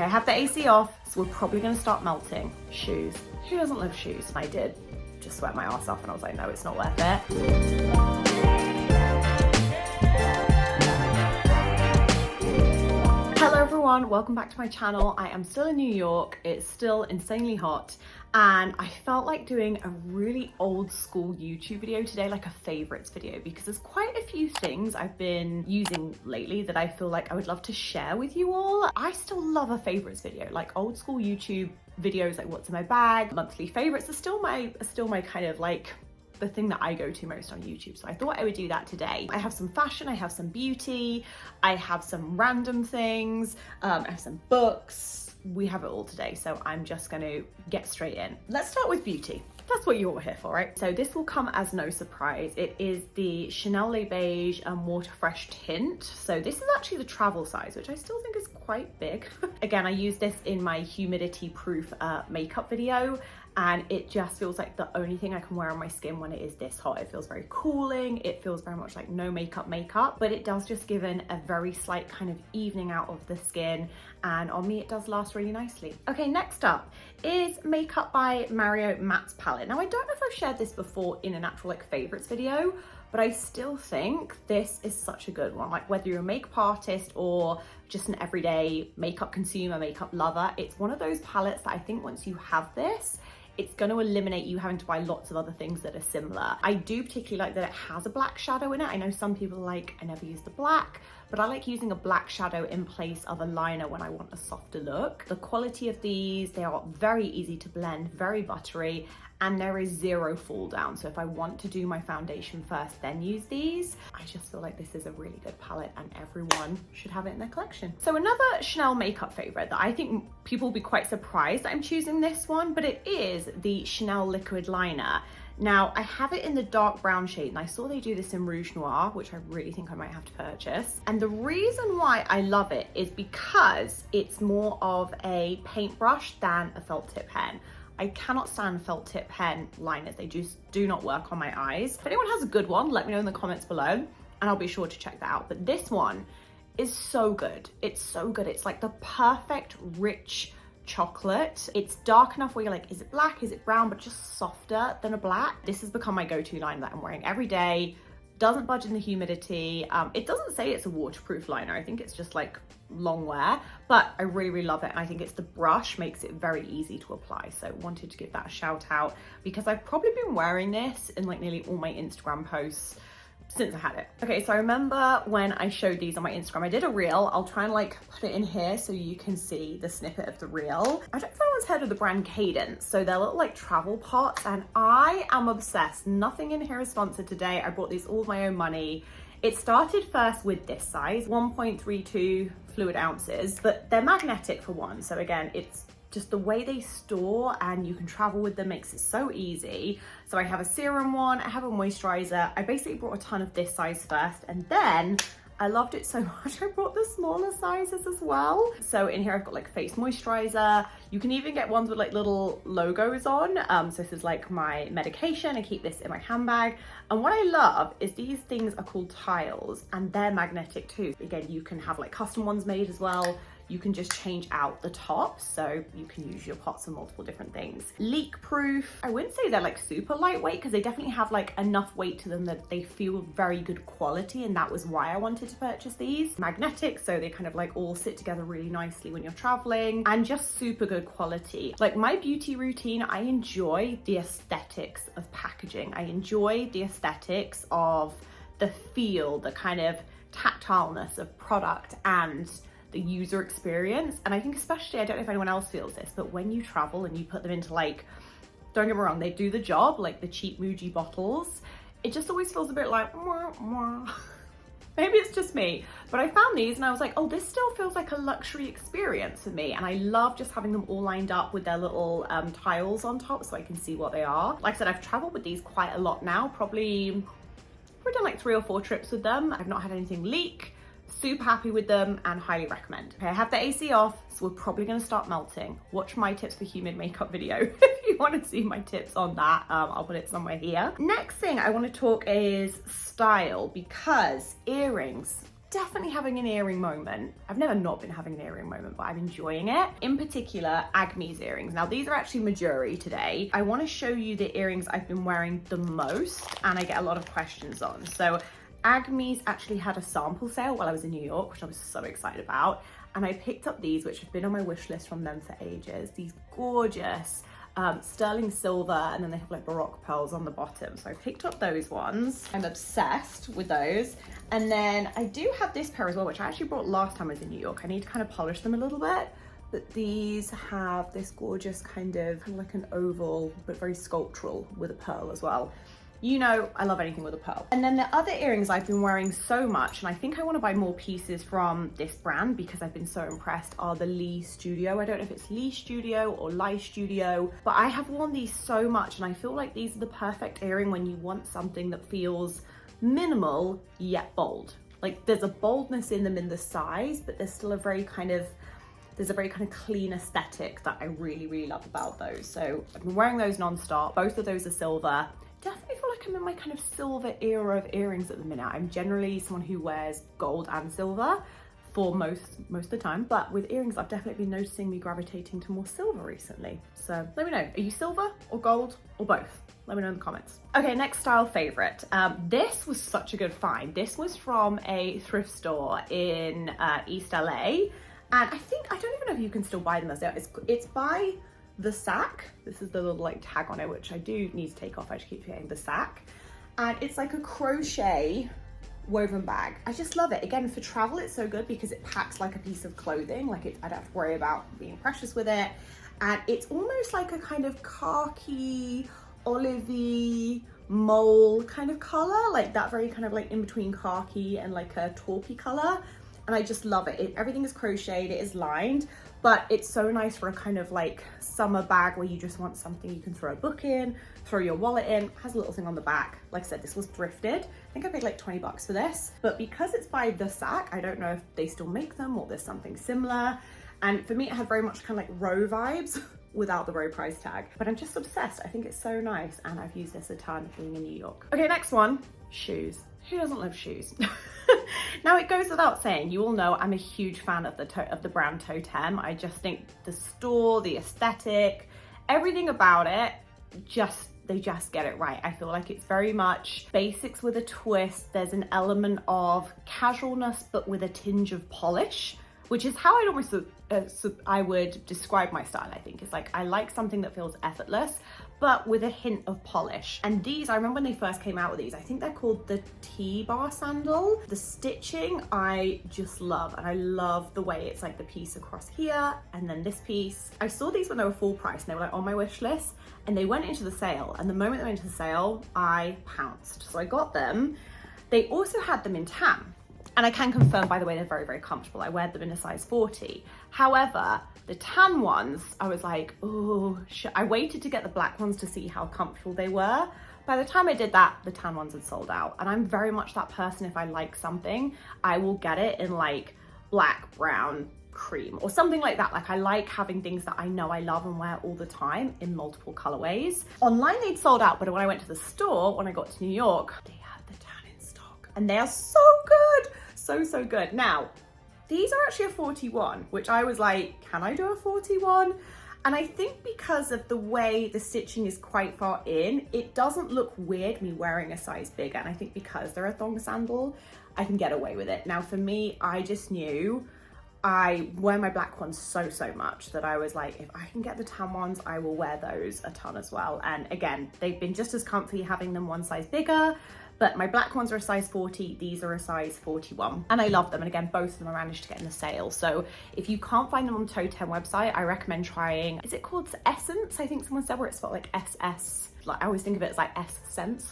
I have the AC off, so we're probably gonna start melting. Shoes. Who doesn't love shoes? I did just sweat my ass off and I was like, no, it's not worth it. Hello everyone, welcome back to my channel. I am still in New York, it's still insanely hot, and I felt like doing a really old school YouTube video today, like a favorites video, because there's quite a few things I've been using lately that I feel like I would love to share with you all. I still love a favorites video, like old school YouTube videos like what's in my bag, monthly favorites are still my kind of like the thing that I go to most on YouTube. So I thought I would do that today. I have some fashion, I have some beauty, I have some random things, I have some books. We have it all today. So I'm just gonna get straight in. Let's start with beauty. That's what you're all here for, right? So this will come as no surprise. It is the Chanel Le Beige Water Fresh Tint. So this is actually the travel size, which I still think is quite big. Again, I used this in my humidity proof makeup video, and it just feels like the only thing I can wear on my skin when it is this hot. It feels very cooling. It feels very much like no makeup, but it does just give in a very slight kind of evening out of the skin. And on me, it does last really nicely. Okay, next up is Makeup by Mario Matte's palette. Now, I don't know if I've shared this before in an actual like favorites video, but I still think this is such a good one. Like whether you're a makeup artist or just an everyday makeup consumer, makeup lover, it's one of those palettes that I think once you have this, it's going to eliminate you having to buy lots of other things that are similar. I do particularly like that it has a black shadow in it. I know some people are like, I never use the black, but I like using a black shadow in place of a liner when I want a softer look. The quality of these, they are very easy to blend, very buttery, and there is zero fall down. So if I want to do my foundation first, then use these, I just feel like this is a really good palette and everyone should have it in their collection. So another Chanel makeup favorite that I think people will be quite surprised that I'm choosing this one, but it is the Chanel Liquid Liner. Now, I have it in the dark brown shade, and I saw they do this in Rouge Noir, which I really think I might have to purchase. And the reason why I love it is because it's more of a paintbrush than a felt tip pen. I cannot stand felt tip pen liners. They just do not work on my eyes. If anyone has a good one, let me know in the comments below, and I'll be sure to check that out. But this one is so good. It's so good. It's like the perfect rich chocolate. It's dark enough where you're like, is it black, is it brown, but just softer than a black. This has become my go-to liner that I'm wearing every day. Doesn't budge in the humidity. It doesn't say it's a waterproof liner. I think it's just like long wear, but I really, really love it. And I think it's the brush makes it very easy to apply. So wanted to give that a shout out because I've probably been wearing this in like nearly all my Instagram posts since I had it. Okay, so I remember when I showed these on my Instagram, I did a reel. I'll try and like put it in here so you can see the snippet of the reel. I don't know if anyone's heard of the brand Cadence. So they're little like travel pots, and I am obsessed. Nothing in here is sponsored today. I bought these all with my own money. It started first with this size, 1.32 fluid ounces, but they're magnetic for one. So again, it's just the way they store and you can travel with them makes it so easy. So I have a serum one, I have a moisturizer. I basically brought a ton of this size first, and then I loved it so much I brought the smaller sizes as well. So in here I've got like face moisturizer. You can even get ones with like little logos on. So this is like my medication. I keep this in my handbag. And what I love is these things are called tiles, and they're magnetic too. Again, you can have like custom ones made as well. You can just change out the tops, so you can use your pots for multiple different things. Leak proof. I wouldn't say they're like super lightweight because they definitely have like enough weight to them that they feel very good quality, and that was why I wanted to purchase these. Magnetic, so they kind of like all sit together really nicely when you're traveling, and just super good quality. Like my beauty routine, I enjoy the aesthetics of packaging. I enjoy the aesthetics of the feel, the kind of tactileness of product and the user experience. And I think especially, I don't know if anyone else feels this, but when you travel and you put them into like, don't get me wrong, they do the job, like the cheap Muji bottles, it just always feels a bit like, mwah, mwah. Maybe it's just me, but I found these and I was like, oh, this still feels like a luxury experience for me. And I love just having them all lined up with their little tiles on top so I can see what they are. Like I said, I've traveled with these quite a lot now, probably done like 3 or 4 trips with them. I've not had anything leak. Super happy with them and highly recommend. Okay, I have the AC off, so we're probably gonna start melting. Watch my tips for humid makeup video if you want to see my tips on that. I'll put it somewhere here. Next thing I want to talk is style, because earrings definitely having an earring moment. I've never not been having an earring moment, but I'm enjoying it. In particular, Acme's earrings. Now these are actually Majuri today. I want to show you the earrings I've been wearing the most and I get a lot of questions on. So Acme's actually had a sample sale while I was in New York, which I was so excited about. And I picked up these, which have been on my wish list from them for ages. These gorgeous sterling silver, and then they have like Baroque pearls on the bottom. So I picked up those ones. I'm obsessed with those. And then I do have this pair as well, which I actually brought last time I was in New York. I need to kind of polish them a little bit. But these have this gorgeous kind of like an oval, but very sculptural with a pearl as well. You know, I love anything with a pearl. And then the other earrings I've been wearing so much, and I think I want to buy more pieces from this brand because I've been so impressed, are the Lee Studio. I don't know if it's Lee Studio or Lie Studio, but I have worn these so much and I feel like these are the perfect earring when you want something that feels minimal yet bold. Like there's a boldness in them in the size, but there's still a very kind of clean aesthetic that I really, really love about those. So I've been wearing those nonstop. Both of those are silver. Definitely feel like I'm in my kind of silver era of earrings at the minute. I'm generally someone who wears gold and silver for most of the time, but with earrings I've definitely been noticing me gravitating to more silver recently. So let me know, are you silver or gold or both? Let me know in the comments. Okay, next style favorite. This was such a good find. This was from a thrift store in East LA, and I don't even know if you can still buy them as they are. It's by the Sak. This is the little like tag on it, which I do need to take off. I just keep forgetting the Sak. And it's like a crochet woven bag. I just love it. Again, for travel, it's so good because it packs like a piece of clothing. Like I don't have to worry about being precious with it. And it's almost like a kind of khaki, olivey, mole kind of color, like that very kind of like in between khaki and like a taupey color. And I just love it. Everything is crocheted, it is lined, but it's so nice for a kind of like summer bag where you just want something you can throw a book in, throw your wallet in. It has a little thing on the back. Like I said, this was thrifted. I think I paid like 20 bucks for this, but because it's by the Sak, I don't know if they still make them or there's something similar. And for me, it had very much kind of like Row vibes without the Row price tag, but I'm just obsessed. I think it's so nice. And I've used this a ton being in New York. Okay, next one, shoes. Who doesn't love shoes? Now it goes without saying, you all know I'm a huge fan of the brand Totem. I just think the store, the aesthetic, everything about it, they just get it right. I feel like it's very much basics with a twist. There's an element of casualness, but with a tinge of polish, which is how I'd almost, I would describe my style, I think. It's like, I like something that feels effortless, but with a hint of polish. And these, I remember when they first came out with these, I think they're called the T-bar sandal. The stitching, I just love. And I love the way it's like the piece across here, and then this piece. I saw these when they were full price, and they were like on my wish list, and they went into the sale. And the moment they went into the sale, I pounced. So I got them. They also had them in tan. And I can confirm, by the way, they're very, very comfortable. I wear them in a size 40. However, the tan ones, I was like, oh, shit. I waited to get the black ones to see how comfortable they were. By the time I did that, the tan ones had sold out. And I'm very much that person, if I like something, I will get it in like black, brown, cream, or something like that. Like I like having things that I know I love and wear all the time in multiple colorways. Online, they'd sold out, but when I went to the store, when I got to New York, they had the tan in stock. And they are so good. So good. Now, these are actually a 41, which I was like, can I do a 41? And I think because of the way the stitching is quite far in, it doesn't look weird me wearing a size bigger. And I think because they're a thong sandal, I can get away with it. Now for me, I just knew I wear my black ones so much that I was like, if I can get the tan ones, I will wear those a ton as well. And again, they've been just as comfy having them one size bigger. But my black ones are a size 40, these are a size 41. And I love them. And again, both of them I managed to get in the sale. So if you can't find them on the Totem website, I recommend trying, is it called Essence? I think someone said, where it's spelled like SS. Like I always think of it as like S-Sense.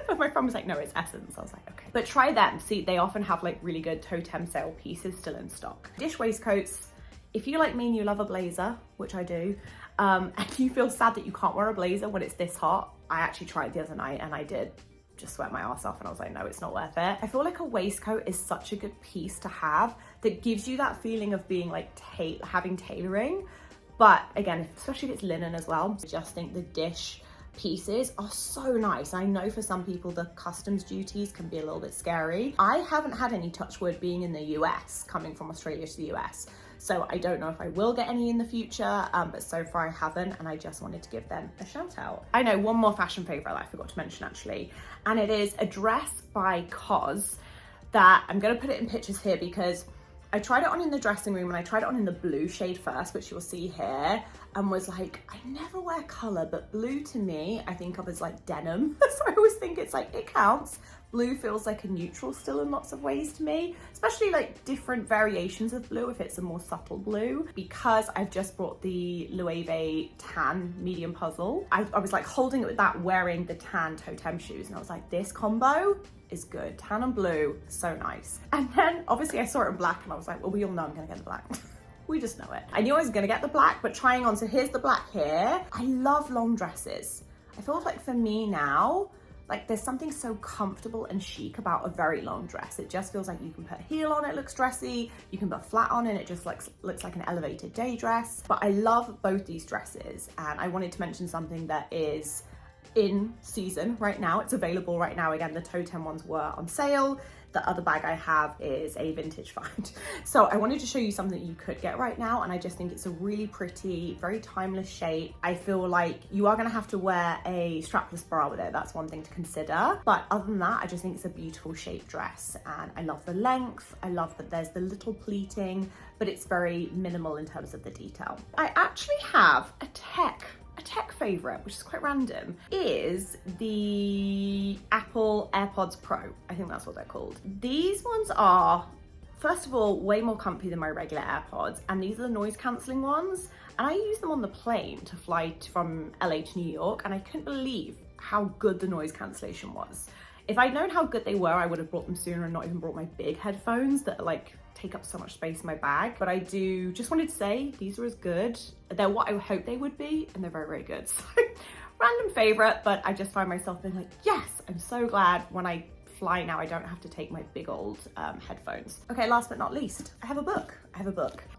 But my friend was like, no, it's Essence. I was like, okay. But try them. See, they often have like really good Totem sale pieces still in stock. Dish waistcoats. If you like me and you love a blazer, which I do, and you feel sad that you can't wear a blazer when it's this hot, I actually tried the other night and I did just sweat my ass off, and I was like, no, it's not worth it. I feel like a waistcoat is such a good piece to have that gives you that feeling of being like having tailoring. But again, especially if it's linen as well, I just think the dish pieces are so nice. I know for some people the customs duties can be a little bit scary. I haven't had any, touch wood, being in the US, coming from Australia to the US. So I don't know if I will get any in the future, but so far I haven't, and I just wanted to give them a shout out. I know one more fashion favorite that I forgot to mention actually, and it is a dress by COS that I'm gonna put it in pictures here because I tried it on in the dressing room, and I tried it on in the blue shade first, which you'll see here, and was like, I never wear color, but blue to me, I think of as like denim. So I always think it's like, it counts. Blue feels like a neutral still in lots of ways to me, especially like different variations of blue if it's a more subtle blue. Because I've just brought the Loewe tan medium puzzle, I was like holding it with that, wearing the tan totem shoes, and I was like, this combo is good. Tan and blue, so nice. And then obviously I saw it in black, and I was like, well, we all know I'm gonna get the black. We just know it. I knew I was gonna get the black, but trying on, so here's the black here. I love long dresses. I feel like for me now, like there's something so comfortable and chic about a very long dress. It just feels like you can put a heel on, it looks dressy. You can put flat on, and it just looks like an elevated day dress. But I love both these dresses, and I wanted to mention something that is in season right now. It's available right now. Again, the totem ones were on sale. The other bag I have is a vintage find. So I wanted to show you something you could get right now, and I just think it's a really pretty, very timeless shape. I feel like you are gonna have to wear a strapless bra with it. That's one thing to consider. But other than that, I just think it's a beautiful shape dress, and I love the length. I love that there's the little pleating, but it's very minimal in terms of the detail. I actually have a tech favorite, which is quite random, is the Apple AirPods Pro. I think that's what they're called. These ones are, first of all, way more comfy than my regular AirPods, and these are the noise cancelling ones. And I use them on the plane to fly from LA to New York, and I couldn't believe how good the noise cancellation was. If I'd known how good they were, I would have brought them sooner and not even brought my big headphones that are like take up so much space in my bag. But I just wanted to say these are as good. They're what I hope they would be, and they're very, very good. So random favorite, but I just find myself being like, yes, I'm so glad when I fly now I don't have to take my big old headphones. Okay, last but not least, I have a book.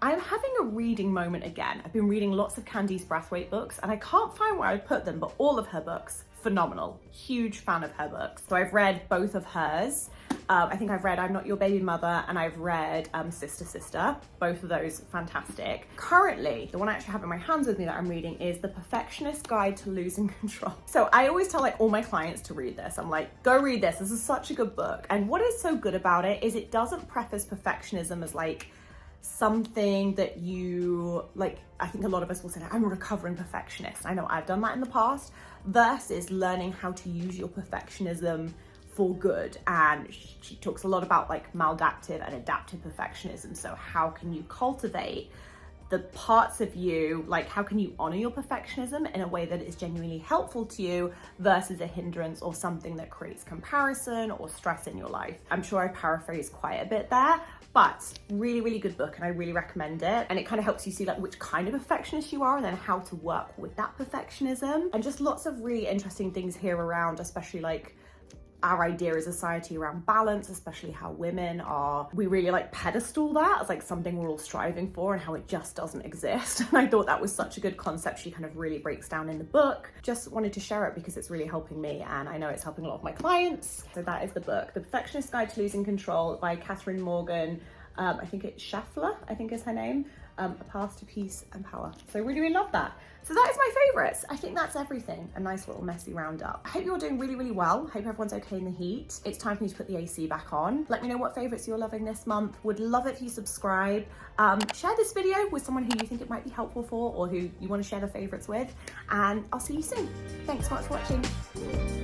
I'm having a reading moment again. I've been reading lots of Candice Brathwaite books, and I can't find where I put them, but all of her books, phenomenal. Huge fan of her books. So I've read both of hers. I think I've read I'm Not Your Baby Mother, and I've read Sister Sister. Both of those fantastic. Currently, the one I actually have in my hands with me that I'm reading is The Perfectionist Guide to Losing Control. So I always tell like all my clients to read this. I'm like, go read this. This is such a good book. And what is so good about it is it doesn't preface perfectionism as like something that you like. I think a lot of us will say, I'm a recovering perfectionist. I know I've done that in the past, versus learning how to use your perfectionism for good. And she talks a lot about like maladaptive and adaptive perfectionism. So how can you cultivate the parts of you, like how can you honor your perfectionism in a way that is genuinely helpful to you versus a hindrance or something that creates comparison or stress in your life. I'm sure I paraphrased quite a bit there, but really, really good book, and I really recommend it. And it kind of helps you see like which kind of perfectionist you are, and then how to work with that perfectionism. And just lots of really interesting things here around, especially like our idea as a society around balance, especially how women are, we really like pedestal that as like something we're all striving for, and how it just doesn't exist. And I thought that was such a good concept. She kind of really breaks down in the book. Just wanted to share it because it's really helping me, and I know it's helping a lot of my clients. So that is the book, The Perfectionist Guide to Losing Control by Catherine Morgan. I think it's Schaffler, I think is her name. A Path to Peace and Power. So I really, really love that. So that is my favorites. I think that's everything. A nice little messy roundup. I hope you're doing really, really well. Hope everyone's okay in the heat. It's time for me to put the AC back on. Let me know what favorites you're loving this month. Would love it if you subscribe. Share this video with someone who you think it might be helpful for, or who you want to share the favorites with. And I'll see you soon. Thanks so much for watching.